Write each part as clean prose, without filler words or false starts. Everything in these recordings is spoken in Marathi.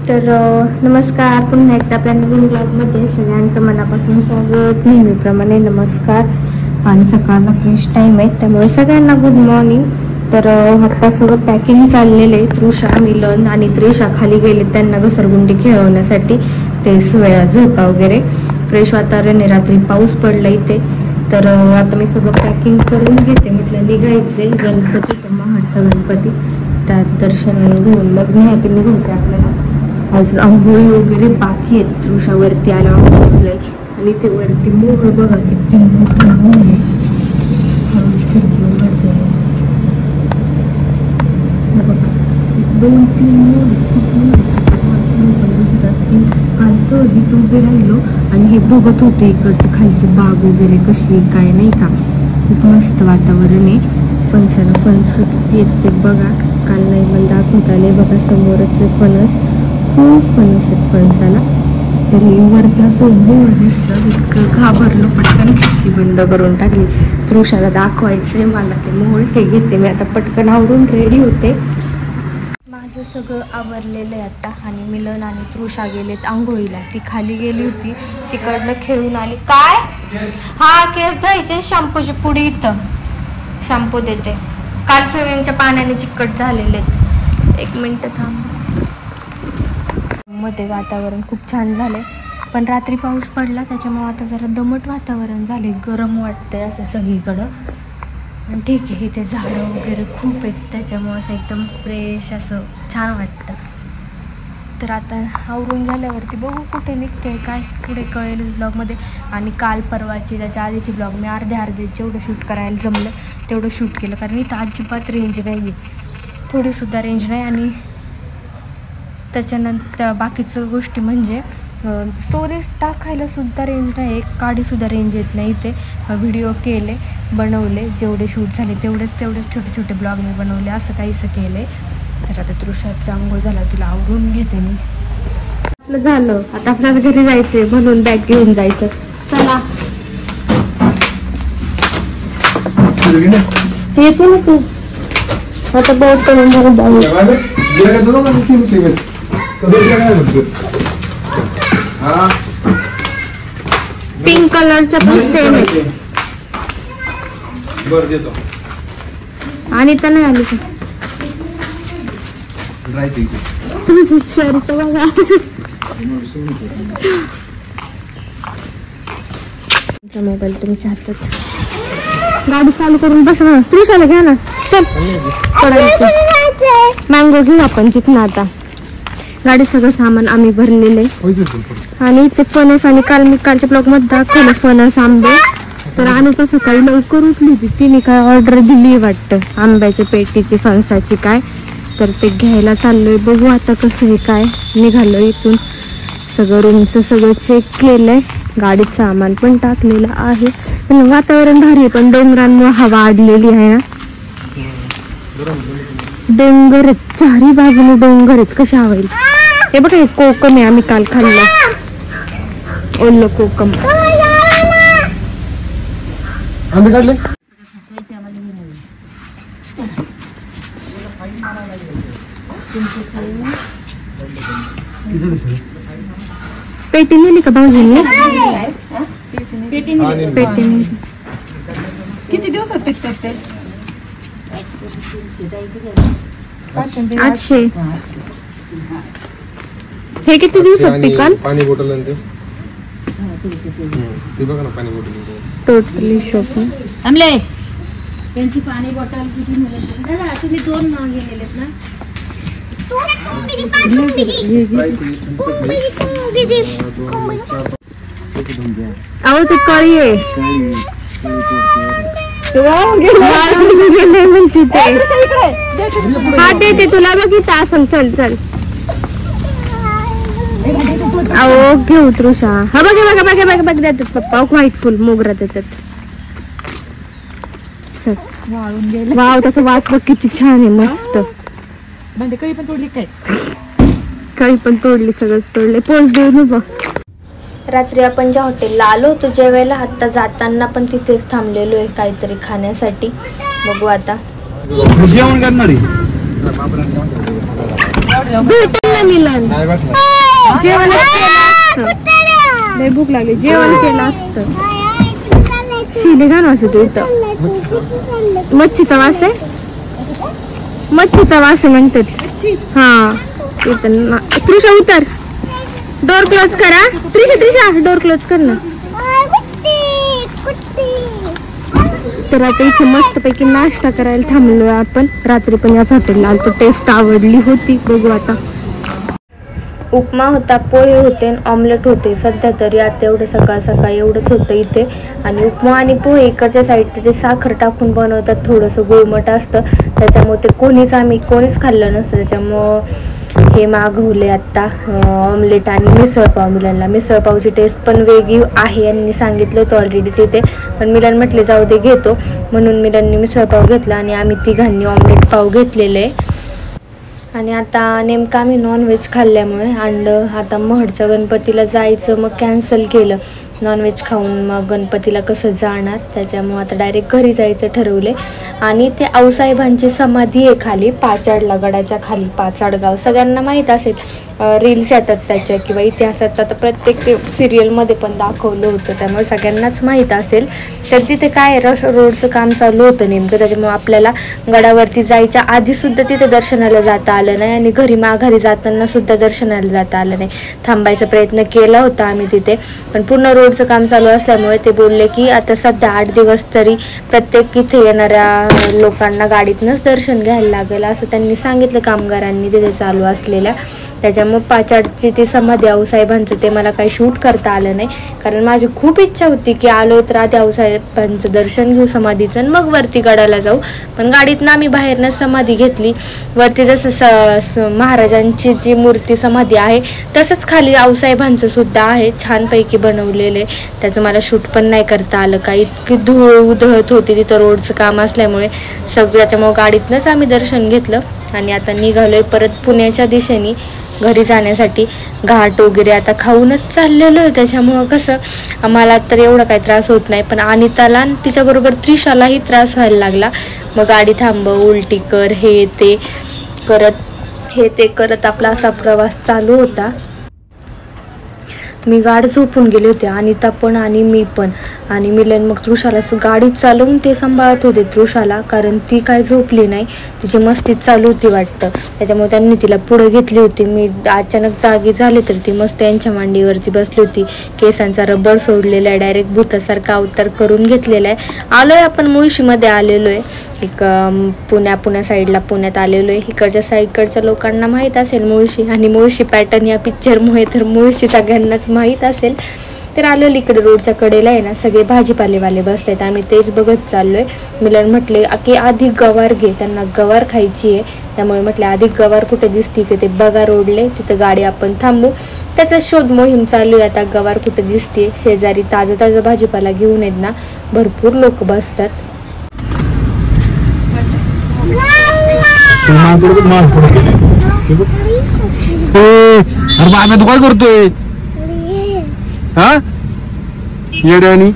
तर नमस्कार, पुन्हा एकदा आपल्या नवीन ब्लॉगमध्ये सगळ्यांचं मनापासून स्वागत. नेहमीप्रमाणे नमस्कार. आणि सकाळचा फ्रेश टाईम आहे, त्यामुळे सगळ्यांना गुड मॉर्निंग. तर आत्ता सगळं पॅकिंग चाललेलं आहे. तृषा, मिलन आणि त्रिशा खाली गेले त्यांना घसरगुंडी खेळवण्यासाठी. ते सोया झोका वगैरे. फ्रेश वातावरण आहे, रात्री पाऊस पडला इथे. तर आता मी सगळं पॅकिंग करून घेते. म्हटलं निघायचे गणपती, तर महाडचा गणपती, त्यात दर्शन घेऊन मग निघायचे आपल्याला. अजून आंघोळी वगैरे बाकी आहेत. तृषावरती आला आंघोळ, आणि ते वरती मोहळ बघा किती मोठं मोहळ आहे. बघा 2-3 मोहळ खूप मोठं दिसत असतील. काल सहज इथं उभे राहिलो आणि हे बघत होते इकडची खालची बाग वगैरे कशी काय, नाही का. खूप मस्त वातावरण आहे. फणसाला फणस किती आहेत ते बघा. काल नाही मला दाखवत आले. बघा समोरच फणस, खूप फणस आहेत फणसाला. तरी वरती असं मोळ दिसलं, इतकं घाबरलो, पटकन खिडकी बंद करून टाकली. तृषाला दाखवायचंय मला ते मोळ. हे घेते मी आता, पटकन आवरून रेडी होते. माझं सगळं आवरलेलं आहे आता. आणि मिलन आणि तृषा गेलेत आंघोळीला. ती खाली गेली होती, तिकडनं खेळून आली. काय हा केस धुवायचे, शॅम्पूची पुडी इथं, शॅम्पू देते. काल स्विमिंगच्या पाण्याने चिकट झालेले. 1 मिनिट थांब. मध्ये वातावरण खूप छान झालंय, पण रात्री पाऊस पडला त्याच्यामुळे आता जरा दमट वातावरण झाले. गरम वाटतंय असं सगळीकडं. पण ठीक आहे, इथे झाडं वगैरे खूप आहेत, त्याच्यामुळे असं एकदम फ्रेश असं छान वाटतं. तर आता आवरून झाल्यावरती बघू कुठे निघते काय, पुढे कळेलच ब्लॉगमध्ये. आणि काल परवाची त्याच्या आधीची ब्लॉग मी अर्धे जेवढं शूट करायला जमलं तेवढं शूट केलं, कारण इथं अजिबात रेंज नाही आहे, थोडीसुद्धा रेंज नाही. आणि त्याच्यानंतर बाकीचं गोष्टी म्हणजे स्टोरेज टाकायला सुद्धा रेंज नाही, काढीसुद्धा रेंज येत नाही इथे. व्हिडिओ केले, बनवले, जेवढे शूट झाले तेवढेच छोटे छोटे ब्लॉग मी बनवले, असं काहीसं केलं आहे. तर आता तृषाचा आंघोळ झाला, तिला आवरून घेते मी. आपलं झालं, आता आपल्याला घरी जायचं म्हणून बॅग घेऊन जायचं. चला येते ना तू आता, बोट करून पिंक कलरच्या पण सेम आहे. आणि तर नाही आली का शर्ट बघा. मोबाईल तुमच्या हातात. गाडी चालू करून बस ना. तृषाला घ्या ना, चल. मँगो घेऊ आपण तिथनं. आता गाडी सगळं सामान आम्ही भरलेलं आहे. आणि इथे फणस, आणि कालच्या ब्लॉग मध्ये दाखवलं फणस, आंबे. तर आणि तर सकाळी लवकर उठली होती, तिने काय ऑर्डर दिली वाटतं आंब्याच्या पेटीची, फणसाची काय. तर ते घ्यायला चाललोय. बघू आता कसं आहे काय. निघालो इथून, सगळं रूमचं सगळं चेक केलंय, गाडीत सामान पण टाकलेलं आहे. पण वातावरण भारी आहे, पण डोंगरांमुळे हवा अडलेली आहे ना. डोंगर आहेत, चारी बाजूने डोंगर आहेत, कशा हवा येईल. हे बघा, हे कोकम आहे, आम्ही काल खाल्लं ओलं कोकम. पेटी नेली का भाऊजींनी? पेटी किती दिवसात पिकतात ते? 800. हे किती दिवसात पिकाल? पाणी बॉटल ते बघा ना, पाणी बॉटल टोटली शॉप थांबले. त्यांची पाणी बॉटल किती मिळाली? तुम्ही 2 गेलेत ना. अहो ते कळी आहे, म्हणते ते. हा देते तुला, बघितलं असं. चल चल. अहो घेऊ तृषा. हा बघा बघा बघा बघा बघ, देतात पप्पा व्हाईट फुल मोगरा देतात. वाव, त्याचा वास बघ किती छान आहे, मस्त. म्हणजे कळी पण तोडली काय? कळी पण तोडली, सगळंच तोडले. पोच देऊ बघ. रात्री आपण ज्या हॉटेलला आलो होतो जेवायला, आता जाताना पण तिथेच थांबलेलो आहे काहीतरी खाण्यासाठी. बघू आता जेवण करणार भेटून ना मिलन, जेवण लय भूक लागली, जेवण केलं असतं. शिले घाण वास येतो इथं. मच्छीचा वास आहे, मच्छीचा वास आहे म्हणतात. हा इथं त्रिशा उतर, डोर क्लोज करा. त्रिशा डोर क्लोज कर ना. तर आता इथे मस्त पैकी नाश्ता करायला थांबलोय आपण. रात्री पण याच हॉटेलला आलो, टेस्ट आवडली होती. बघू आता. उपमा होता, पोहे होते, ऑमलेट होते. सध्या तरी आता एवढं सकाळ सकाळ एवढंच होतं इथे. आणि उपमा आणि पोहे इकडच्या साईडचे ते साखर टाकून बनवतात, थोडंसं गुळमट असतं, त्याच्यामुळे ते कोणीच खाल्लं नसतं. त्याच्यामुळं हे मागवले आत्ता ऑमलेट आणि मिसळपाव. मिलनला मिसळपावची टेस्ट पण वेगळी आहे यांनी सांगितलं होतं ऑलरेडी तिथे, पण मिलन म्हटले जाऊ दे घेतो, म्हणून मिलनने मिसळपाव घेतला आणि आम्ही तिघांनी ऑमलेट पाव घेतलेले आहे. आणि आता नेमकं आम्ही नॉनव्हेज खाल्ल्यामुळे आता महडच्या गणपतीला जायचं मग कॅन्सल केलं. नॉनव्हेज खाऊन मग गणपतीला कसं जाणार, त्याच्यामुळे आता डायरेक्ट घरी जायचं ठरवले. आणि ते आऊसाहेबांची समाधी आहे खाली पाचाडला, गडाच्या खाली. पाचाड गाव सगळ्यांना माहीत असेल, रील्स येतात त्याच्या किंवा इतिहासात आता प्रत्येक ते सिरियलमध्ये पण दाखवलं होतं, त्यामुळे सगळ्यांनाच माहीत असेल. तर तिथे काय रोडचं काम चालू होतं नेमकं, त्याच्यामुळे आपल्याला गडावरती जायच्या आधीसुद्धा तिथे दर्शनाला जाता आलं नाही आणि माघारी जाताना सुद्धा दर्शनाला जाता आलं नाही. थांबायचा प्रयत्न केला होता आम्ही तिथे, पण पूर्ण रोडचं काम चालू असल्यामुळे ते बोलले की आता सध्या 8 दिवस तरी प्रत्येक इथे येणाऱ्या लोकांना गाडीतनंच दर्शन घ्यायला लागेल असं त्यांनी सांगितलं कामगारांनी तिथे चालू असलेल्या. त्याच्यामुळे पाचाडची ती समाधी आऊसाहेबांचं ते मला काही शूट करता आलं नाही, कारण माझी खूप इच्छा होती की आलो तर आधी आऊसाहेबांचं दर्शन घेऊ समाधीचं आणि मग वरती गडाला जाऊ. पण गाडीतनं आम्ही बाहेरनं समाधी घेतली. वरती जसं महाराजांची जी मूर्ती समाधी आहे तसंच खाली आऊसाहेबांचं सुद्धा आहे, छानपैकी बनवलेले. त्याचं मला शूट पण नाही करता आलं, काही इतकी धूळ उधळत होती तिथं रोडचं काम असल्यामुळे सगळं. त्याच्यामुळे गाडीतनंच आम्ही दर्शन घेतलं आणि आता निघालोय परत पुण्याच्या दिशेने घरी जाण्यासाठी. घाट वगैरे आता खाऊनच चाललेलो आहे, त्याच्यामुळं कसं आम्हाला तर एवढा काही त्रास होत नाही, पण अनिताला आणि तिच्याबरोबर त्रिशालाही त्रास व्हायला लागला. मग गाडी थांबव, उलटी कर, हे ते करत आपला असा प्रवास चालू होता. मी गाडी झोपून गेले होते, अनिता पण आणि मी पण. आणि मिलन मग तृषाला गाडी चालवून ते सांभाळत होते तृषाला, कारण ती काय झोपली नाही, तिची मस्तीच चालू होती वाटतं, त्याच्यामुळे त्यांनी तिला पुढे घेतली होती. मी अचानक जागी झाले तर ती मस्त यांच्या मांडीवरती बसली होती. केसांचा रबर सोडलेला आहे, डायरेक्ट भूतासारखा अवतार करून घेतलेला आहे. आलोय आपण मुळशीमध्ये आलेलो आहे, एक पुण्या साईडला पुण्यात आलेलो आहे. इकडच्या लोकांना माहीत असेल मुळशी, आणि मुळशी पॅटर्न या पिक्चरमुळे तर मुळशी सगळ्यांनाच माहीत असेल. तर आलेलो इकडे रोडच्या कडेला आहे ना, सगळे भाजीपालेवाले बसत आहेत, आम्ही तेच बघत चाललोय. मिलन म्हटले की आधी गवार घे, त्यांना गवार खायची आहे, त्यामुळे म्हटले आधी गवार कुठे दिसती ते बघा रोडले, तिथं गाडी आपण थांबू. त्याचा शोध मोहीम चालू आहे आता, गवार कुठे दिसते. शेजारी ताजा भाजीपाला घेऊन येत ना, भरपूर लोक बसतात. तू काय करतोय हा येड्यानी?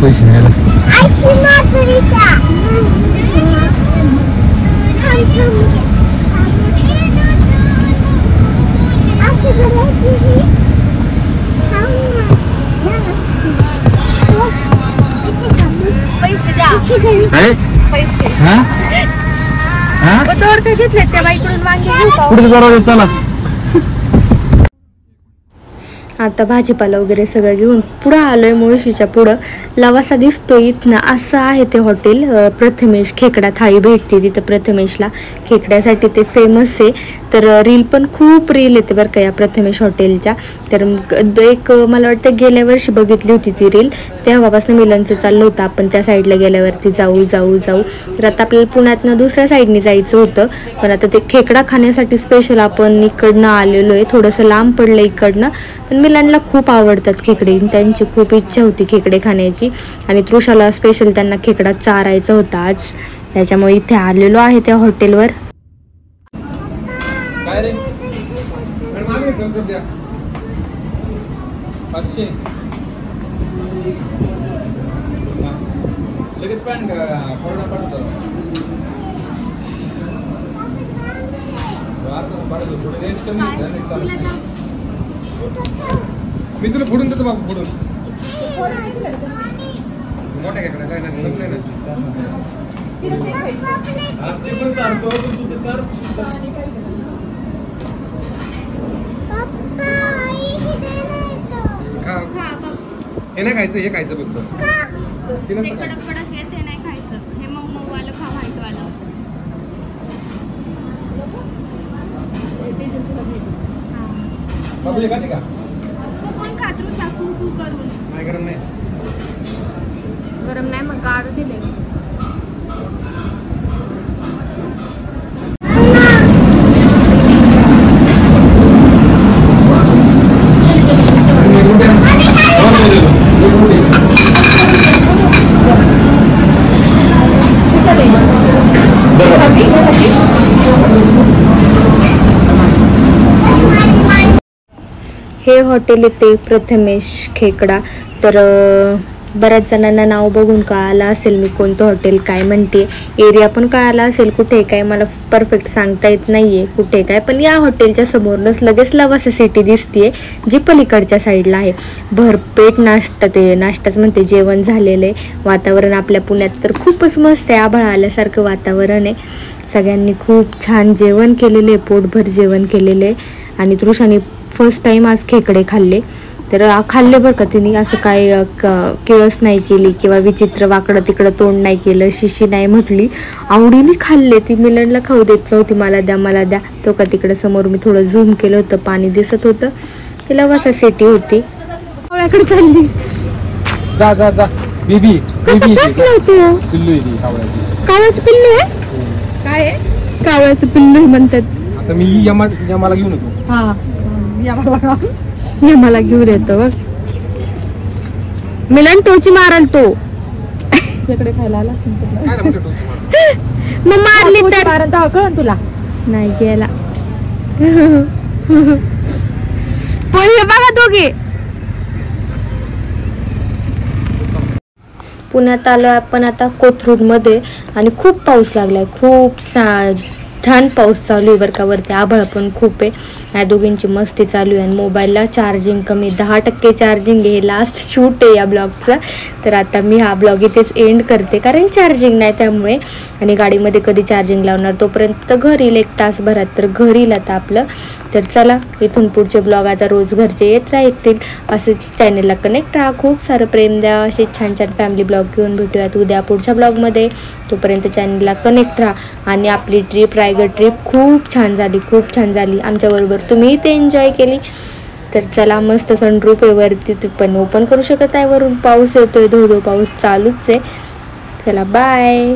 पैसे नाही घेतले त्या बाईकडून मागे पुढे बरोबर. चला आता भाजीपाला वगैरे सगळं घेऊन पुढं आलोय. मुळशीच्या पुढं लवासा दिसतो इथनं, असं आहे ते हॉटेल प्रथमेश. खेकडा थाळी भेटते तिथं प्रथमेशला, खेकड्यासाठी ते फेमस आहे. तर रील पण खूप रील येते बरं का या प्रथमेश हॉटेलच्या. तर एक मला वाटतं गेल्या वर्षी बघितली होती ती रील, तेव्हापासून मिलनचं चाललं होतं आपण त्या साईडला गेल्यावरती जाऊ जाऊ जाऊ. तर आता आपल्याला पुण्यातनं दुसऱ्या साईडने जायचं होतं, पण आता ते खेकडा खाण्यासाठी स्पेशल आपण इकडनं आलेलो आहे. थोडंसं लांब पडलं इकडनं, पण मिलनला खूप आवडतात खेकडे, त्यांची खूप इच्छा होती खेकडे खाण्याची आणि तृषाला स्पेशल त्यांना खेकडा चारायचा होता आज, त्याच्यामुळे इथे आलेलो आहे त्या हॉटेलवर. काय रे मागे द्या 500 लगेच पॅन कोरोना पडतो थोडं रेंज कमी. मी तुला फोडून देतो बाबू, फोडून मोठ्या खेकडा काय नाही ते पण चालतो हे नाही खायचं, हे खायचं फक्त कडक कडक येत हे नाही खायचं, हे मऊ मऊ वालं खा, व्हाईट वालं. बाबू हे खाते का? फुकून खातरू शाकू फू करून. नाही गरम नाही, गरम नाही मग गार दिले. हे हॉटेल येते प्रथमेश खेकडा. तर बऱ्याच जणांना नाव बघून कळालं असेल मी कोणतं हॉटेल काय म्हणते, एरिया पण कळाला असेल कुठे काय, मला परफेक्ट सांगता येत नाहीये कुठे काय, पण या हॉटेलच्या समोरच लगेच लवासा सिटी दिसतीये जी पलीकडच्या साईडला आहे. भरपेट नाश्ता, ते नाश्ताच म्हणते जेवण झालेलं आहे. वातावरण आपल्या पुण्यात तर खूपच मस्त आहे, आभाळ आल्यासारखं वातावरण आहे. सगळ्यांनी खूप छान जेवण केलेले आहे, पोटभर जेवण केलेले आहे. आणि तृषाने फर्स्ट टाइम आज खेकडे खाल्ले, तर खाल्ले बरं का तिने, असं काय किळस नाही केली किंवा विचित्र वाकडं तिकडं तोंड नाही केलं, शिशी नाही म्हटली, आवडीने खाल्ले. ती मिलनला खाऊ देत नव्हती, मला द्या मला द्या. तो का तिकडं समोर मी थोडं झूम केलं होतं, पाणी दिसत होतं, तिला वसा सिटी होती. आवळ्याकडे चालली, जा जा जा बेबी कसं बसलं तू? पिल्लू आहे ती कावळ्याची. कावळ्याचं पिल्लू आहे? काय आहे? कावळ्याचं पिल्लू म्हणतात. आता मी यमाला घेऊन येतो. हा हे मला घेऊन येतो बघ. मिलन टोची मारल तो. तिकडे खायला आला असेल तर. काय म्हणते टोची मार? मग मारली तर मारण तर कळन तुला. नाही गेला. पण हे बघा दोघे. पुण्यात आलो आपण आता कोथरूड मध्ये आणि खूप पाऊस लागलाय, खूप छान पाऊस चालू आहे बरं का. वरती आभाळ पण खूप आहे. या दोघींची मस्ती चालू आहे आणि मोबाईलला चार्जिंग कमी, 10% चार्जिंग आहे. लास्ट शूट आहे या ब्लॉगचा. तर आता मी हा ब्लॉग इथेच एंड करते कारण चार्जिंग नाही त्यामुळे, आणि गाडीमध्ये कधी चार्जिंग लावणार, तोपर्यंत घर येईल 1 तासभरात, तर घर येईल आता आपलं. तर चला, इथून पुढचे ब्लॉग आता रोज घरचे येत राहतील. असेच चॅनलला कनेक्ट राहा, खूप सारं प्रेम द्या. असे छान छान फॅमिली ब्लॉग घेऊन भेटूयात उद्या पुढच्या ब्लॉगमध्ये. तोपर्यंत चॅनलला कनेक्ट राहा. आणि आपली ट्रिप, रायगड ट्रिप खूप छान झाली, खूप छान झाली. आमच्याबरोबर तुम्ही ते एन्जॉय केली. तर चला, मस्त सनरूफ आहे वरती, पण ओपन करू शकत आहे, वरून पाऊस येतोय, धो धो पाऊस चालूच आहे. चला बाय.